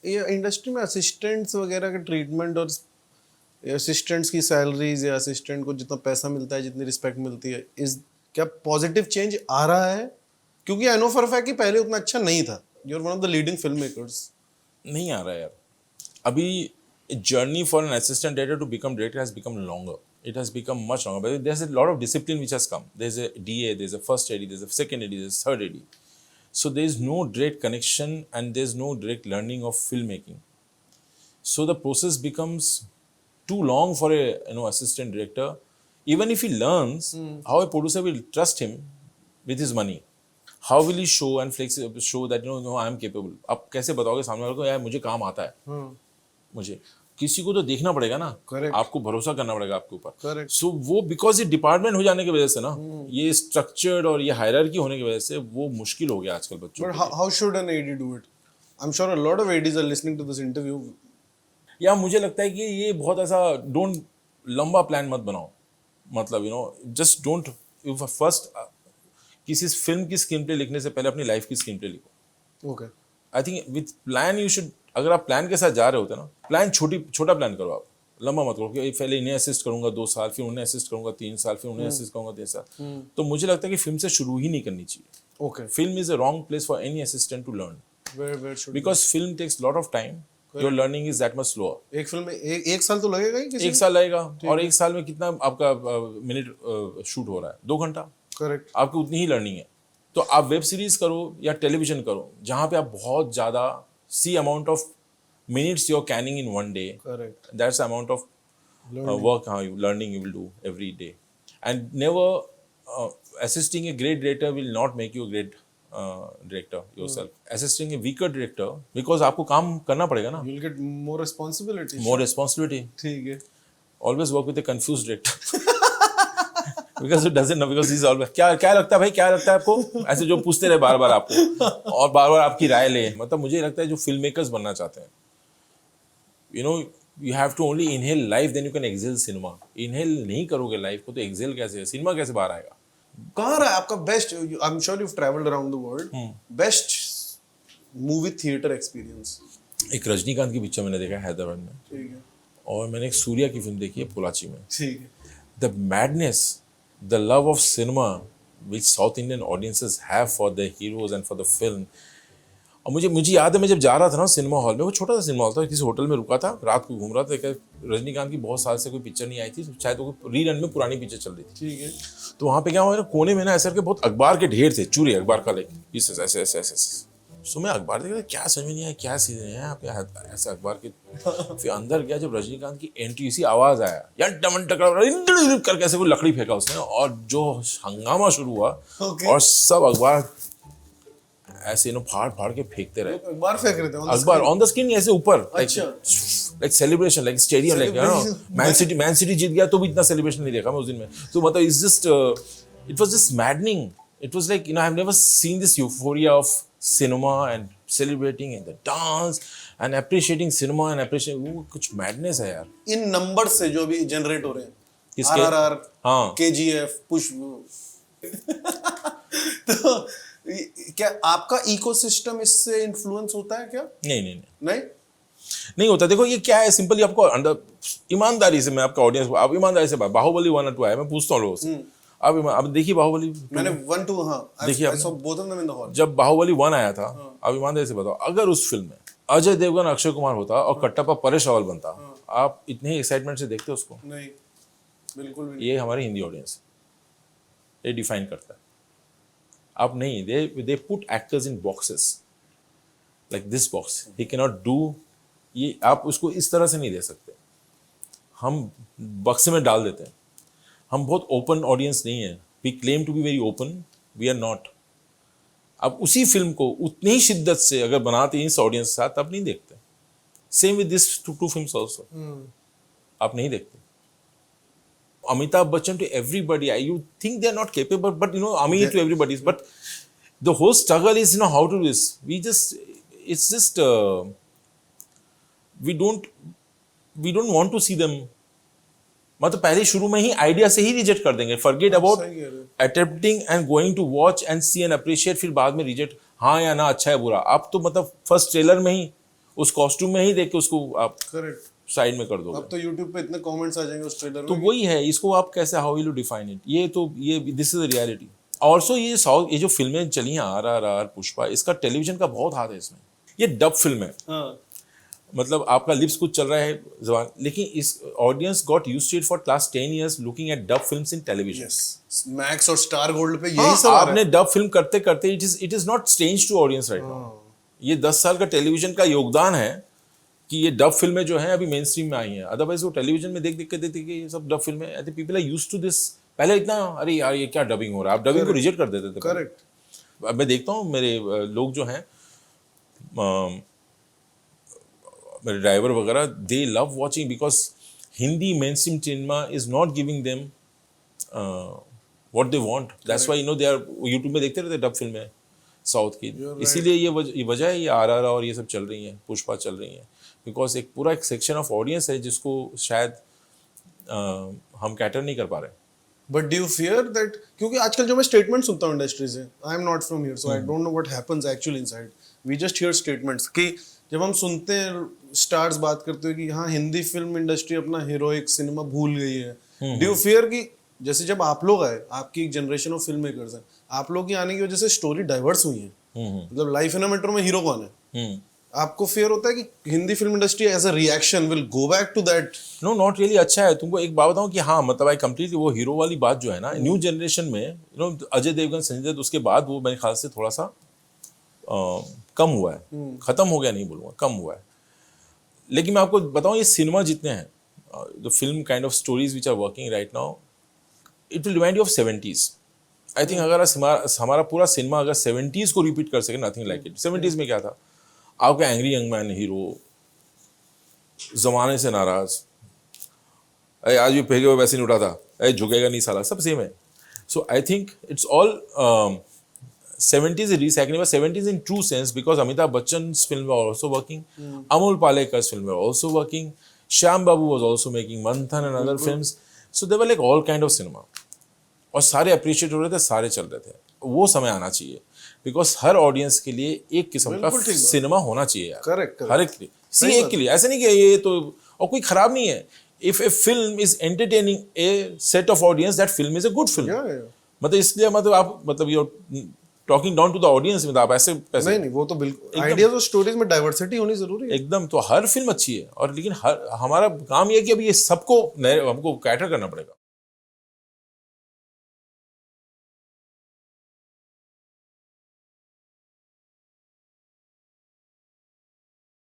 ये इंडस्ट्री में असिस्टेंट्स वगैरह का ट्रीटमेंट और असिस्टेंट्स की सैलरीज या असिस्टेंट को जितना पैसा मिलता है, जितनी रिस्पेक्ट मिलती है, इस क्या पॉजिटिव चेंज आ रहा है? क्योंकि आई नो फॉर फैक्ट कि पहले उतना अच्छा नहीं था. You are one of the leading film makers. नहीं आ रहा यार अभी. Journey for an assistant director to become director has become longer. It has become much longer, but there's a lot of discipline which has come. There's a DA, there's a first AD, there's a second AD, there's a third AD. So there's no direct connection and there's no direct learning of filmmaking. So the process becomes too long for a assistant director. Even if he learns, how a producer will trust him with his money? How will he show and show that no, I am capable? आप कैसे बताओगे सामने वाले को यार मुझे काम आता है? मुझे किसी को तो देखना पड़ेगा ना. Correct. आपको भरोसा करना पड़ेगा आपके ऊपर. Correct. सो वो बिकॉज ये डिपार्टमेंट हो जाने की वजह से ना, ये स्ट्रक्चर्ड और ये हायरार्की होने की वजह से वो मुश्किल हो गया आजकल बच्चों But को. how should an AD do it? I'm sure a lot of ADs are listening to this interview. या मुझे लगता है कि ये बहुत ऐसा डोंट लंबा प्लान मत बनाओ. मतलब जस्ट डोंट फर्स्ट किसी फिल्म की स्क्रीन प्ले लिखने से पहले अपनी लाइफ की स्क्रीन प्ले लिखो. Okay. I think with plan you should. अगर आप प्लान के साथ जा रहे होते ना, प्लान छोटा प्लान करो. आप लंबा मत करो कि पहले इन्हें असिस्ट करूंगा 2 साल, फिर उन्हें असिस्ट करूंगा 3 साल, फिर उन्हें असिस्ट करूंगा 3 साल. तो मुझे लगता है कि फिल्म से शुरू ही नहीं करनी चाहिए. Okay. Film is a wrong place for any assistant to learn Where should because film takes lot of time. Your learning is that much slower. एक फिल्म में एक साल तो लगेगा ही किसी. 1 साल लगेगा और 1 साल में कितना आपका मिनट शूट हो रहा है? 2 घंटा. करेक्ट. आपकी उतनी ही लर्निंग है. तो आप वेब सीरीज करो या टेलीविजन करो जहाँ पे आप बहुत ज़्यादा सी amount of minutes you're canning in one day. Correct. That's the amount of work learning you will do every day. And never assisting a great director will not make you a great director yourself. Assisting a weaker director because आपको काम करना पड़ेगा ना. You'll get more responsibility. More responsibility. ठीक है. Always work with a confused director. Because it doesn't know, because he's always क्या लगता है भाई, क्या लगता है आपको, ऐसे जो पूछते रहे बार बार आपको और बार बार आपकी राय ले. मतलब मुझे लगता है जो फिल्म मेकर्स बनना चाहते हैं, you have to only inhale life, then you can exhale cinema. Inhale नहीं करोगे लाइफ को तो exhale कैसे, सिनेमा कैसे बाहर आएगा? कहाँ रहा है आपका best? I'm sure you've traveled around the world. Best movie theater experience. एक रजनीकांत की पिक्चर मैंने देखा है हैदराबाद में. ठीक है. और मैंने एक सूर्या की फिल्म देखी है पोलाची में. ठीक है. The madness, the love of cinema which South Indian audiences have for their heroes and for the film. और मुझे याद है मैं जब जा रहा था ना सिनेमा हॉल में, वो छोटा सा सिनेमा हॉल था, किसी होटल में रुका था, रात को घूम रहा था. रजनीकांत की बहुत साल से कोई पिक्चर नहीं आई थी, शायद वो रीरन में पुरानी पिक्चर चल रही थी. ठीक है. तो वहाँ पे क्या हुआ ना, कोने में ना ऐसे करके बहुत अखबार के ढेर थे, चूरे अखबार का लाइक ऐसे ऐसे. सो मैं अखबार देख रहा, क्या समझ में नहीं आया क्या सीन है यहाँ पे ऐसे अखबार के. फिर अंदर गया, जब रजनीकांत की एंट्री इसी आवाज आया यार टमन टकरा करके ऐसे कोई लकड़ी फेंका उसने और जो हंगामा शुरू हुआ. और सब अखबार ऐसे फाड़ के फेंकते रहे. अखबार फेंक रहे थे अखबार ऑन द स्क्रीन ऐसे ऊपर. अच्छा. Like celebration, like stadium, like Man City जीत गया तो भी इतना सेलिब्रेशन नहीं देखा मैं उस दिन में. तो मतलब it was just maddening. It was like I have never seen this euphoria of cinema and celebrating and the dance and appreciating cinema and appreciating. वो कुछ मैडनेस है यार इन नंबर से जो भी जनरेट हो रहे हैं. किसके? RRR, हाँ, KGF, पुष्प. तो क्या आपका इकोसिस्टम इससे इन्फ्लुएंस होता है क्या? नहीं होता. देखो ये क्या है, सिंपली आपको अंदर ईमानदारी से, मैं आपका ऑडियंस को, आप ईमानदारी से, बाहुबली 1 और 2 आया, मैं पूछता हूँ लोगों से, आप देखिए बाहुबली. मैंने 1, 2 हाँ देखिए I saw both of them in the hall. जब बाहुबली 1 आया था, आप ईमानदारी से बताओ, अगर उस फिल्म में अजय देवगन, अक्षय कुमार होता और कट्टप्पा परेश रावल बनता, आप इतने एक्साइटमेंट से देखते उसको? नहीं, बिल्कुल भी. ये हमारी हिंदी ऑडियंस ये डिफाइन करता है. आप नहीं, they put actors in boxes like this box, he can not do. ये आप उसको इस तरह से नहीं दे सकते. हम बक्से में डाल देते हैं. हम बहुत ओपन ऑडियंस नहीं है. We claim to be very open, we are not. आप उसी फिल्म को उतनी ही शिद्दत से अगर बनाते हैं इस ऑडियंस के साथ, आप नहीं देखते. Same with this two films also, आप नहीं देखते. Amitabh Bachchan to everybody, you think they are not capable, but Amit to everybody. But the whole struggle is how to do this. It's just we don't want to see them. मतलब पहले शुरू में ही idea से ही reject कर देंगे. Forget about attempting and going to watch and see and appreciate, फिर बाद में रिजेक्ट, हाँ या ना, अच्छा है बुरा. आप तो मतलब फर्स्ट ट्रेलर में ही उस कॉस्ट्यूम में ही देख के उसको आप करेक्ट। साइड में कर दोगे। अब तो यूट्यूब पे इतने कमेंट्स आ जाएंगे उस ट्रेलर तो में। वही है, इसको आप कैसे, how will you define it, ये this is the reality. Also ये साउथ, ये जो फिल्में चली हैं RRR, पुष्पा, इसका टेलीविजन का बहुत हाथ है इसमें। ये डब फिल्म है, हाँ मतलब आपका लिप्स कुछ चल रहा है जबान, लेकिन इस audience got used to it for last 10 years looking at dub films in television. Yes, Max और स्टार गोल्ड पे यही हाँ, सब आ रहा आपने डब फिल्म करते करते it is not strange to audience right now. ये 10 साल का टेलीविजन का योगदान है कि ये डब फिल्में जो हैं अभी मेन स्ट्रीम में आई हैं। अदरवाइज वो टेलीविजन में देख के ये सब डब फिल्में, I think people are used to this. पहले इतना अरे यार ये क्या डबिंग हो रहा है, आप डबिंग को रिजेक्ट कर देते थे। करेक्ट। अब मैं देखता हूँ मेरे लोग जो हैं, मेरे ड्राइवर वगैरह, दे love watching because Hindi main stream cinema is not giving them what they want. That's why they our YouTube में देखते रहते डब फिल्में साउथ की। इसीलिए ये वजह है, ये RRR और ये सब चल रही हैं, पुष्पा चल रही हैं, बिकॉज एक पूरा एक सेक्शन ऑफ ऑडियंस है जिसको शायद हम कैटर नहीं कर पा रहे। But do you fear that, क्योंकि आजकल जो मैं स्टेटमेंट सुनता हूँ इंडस्ट्री से, I am not from here so I don't know what happens actually inside, we just hear statements कि जब हम सुनते हैं स्टार्स बात करते हुए कि हाँ हिंदी फिल्म इंडस्ट्री अपना हीरोइक सिनेमा भूल गई है, डू यू फियर कि जैसे जब आप लोग आए, आपकी एक जनरेशन ऑफ फिल्म मेकर्स हैं, आप लोग की आने की वजह से स्टोरी डाइवर्स हुई है, मतलब लाइफ इन अ मेट्रो में हीरो कौन है, आपको फियर होता है कि Hindi film industry as a reaction will go back to that? No, not really. अच्छा है, तुमको एक बात बताऊं कि हाँ, मतलब आई कंप्लीटली, वो हीरो वाली बात जो है ना, न्यू जनरेशन में अजय देवगन, संजय दत्त, उसके बाद वो मेरे ख्याल से थोड़ा सा कम हुआ है, खत्म हो गया नहीं बोलूँगा, कम हुआ है। लेकिन मैं आपको बताऊं, ये सिनेमा जितने हैं, the film kind of stories which are working right now, it will remind you of 70s। I think अगर हमारा पूरा सिनेमा अगर 70s को रिपीट कर सके, नथिंग लाइक इट। 70s में क्या था, आपका एंग्री यंग मैन हीरो, जमाने से नाराज, अरे आज भी फेंके हुए वैसे नहीं उठा था, अरे झुकेगा नहीं साला, सब सेम है। So I think it's all 70s is recycling, but 70s in true sense, because Amitabh Bachchan's film were also working, Amol Palekar's film were also working, Shyam Babu was also making Manthan and other films, so they were like all kind of cinema, और सारे appreciate हो रहे थे, सारे चल रहे थे। वो समय आना चाहिए, बिकॉज हर ऑडियंस के लिए एक किस्म का सिनेमा होना चाहिए यार। करेक्ट, हर एक के लिए, किसी एक के लिए, ऐसे नहीं कि ये तो, और कोई खराब नहीं है। If a film is entertaining a set of audience, that film is a good film. मतलब इसलिए, मतलब आप, मतलब you talking down to the audience में, आप ऐसे नहीं, वो तो बिल्कुल आइडियाज और स्टोरीज में डाइवर्सिटी होनी जरूरी है एकदम। तो हर फिल्म अच्छी है, और लेकिन हमारा काम ये है कि अभी ये सबको हमको कैटर करना पड़ेगा।